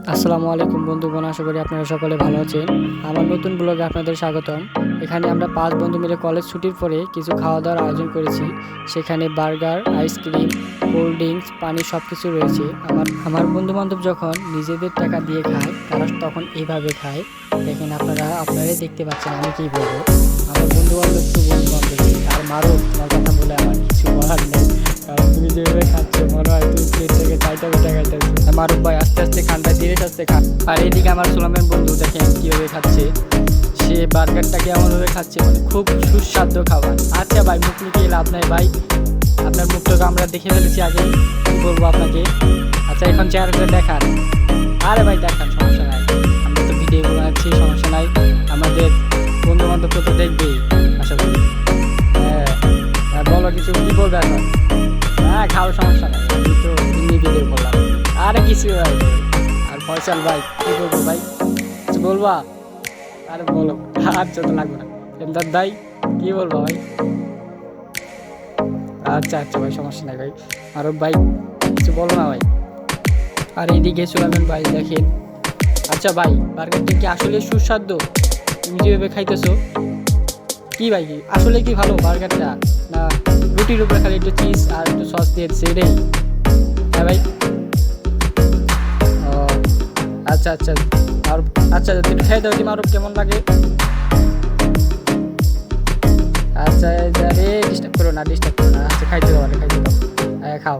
আসসালামু আলাইকুম বন্ধুগণ, আশা করি আপনারা সকলে ভালো আছেন। আমার নতুন ব্লগে আপনাদের স্বাগতম। এখানে আমরা 5 বন্ধু মিলে কলেজ ছুটির পরে কিছু খাওয়া দাওয়ার আয়োজন করেছি। সেখানে বার্গার, আইসক্রিম, কোল্ড ড্রিঙ্কস, পানি সব কিছু রয়েছে। আমার বন্ধুবান্ধব যখন নিজেদের টাকা দিয়ে খায় তারা তখন এইভাবে খায়। দেখেন, আপনারাই দেখতে পাচ্ছেন, আমি কি বলবো। আমার বন্ধুবান্ধব তো বন্ধুবান্ধবী, আর মারো তোমার কথা বলে আমার কিছু বলার নেই। কারণ তুমি যেভাবে খাচ্ছ মনে হয় তুমি প্লেট থেকে চাইটা বেটা খাইতেছো। মারুফ ভাই আস্তে আস্তে খান ভাই, ধীরে আস্তে খান। আর এইদিকে আমার সোলামের বন্ধু দেখেন কীভাবে খাচ্ছে। সে বার্গারটাকে এমনভাবে খাচ্ছে, মানে খুব সুস্বাদু খাবার। আচ্ছা ভাই, মুখ লুকিয়ে লাভ নাই ভাই, আপনার মুখটাকে আমরা দেখে ফেলেছি আগে, কী বলবো আপনাকে। আচ্ছা, এখন চেহারাটা দেখান। আরে ভাই দেখান, সমস্যা নাই, আমরা তো ভিডিও বানাচ্ছি, সমস্যা নাই। আমাদের বন্ধু বান্ধব তো দেখবেই আশা করি। হ্যাঁ, বলো কিছু, কী বলবে এখন? হ্যাঁ খাও, সমস্যা নাই, আমি তো এমনি ভিডিও করলাম। আরে কিছু ভাই। আর ফয়সাল ভাই কি বলবো ভাই, কিছু বলবা? আরে বলো। আচ্ছা, তো লাগবে না। এমদাদ ভাই কি বলবো ভাই? আচ্ছা আচ্ছা ভাই, সমস্যা নাই ভাই। আরব ভাই কিছু বলো না ভাই। আর এইদিকে সুলাইমান ভাই দেখেন। আচ্ছা ভাই, বার্গারটা কি আসলে সুস্বাদু? তুমি যেভাবে খাইতেছো, কি ভাই আসলে কি ভালো বার্গারটা, না রুটির উপরে খালি একটু চিজ আর একটু সস দিয়েছে এটাই? হ্যাঁ ভাই। ও আচ্ছা আচ্ছা। আর আচ্ছা, তুমি খেয়ে দাও, তুমি আরো কেমন লাগে? আচ্ছা, আরে ডিস্টার্ব করো না, ডিস্টার্ব করো না। আচ্ছা, খাইতে দাও, খাইতে দাও। হ্যাঁ খাও।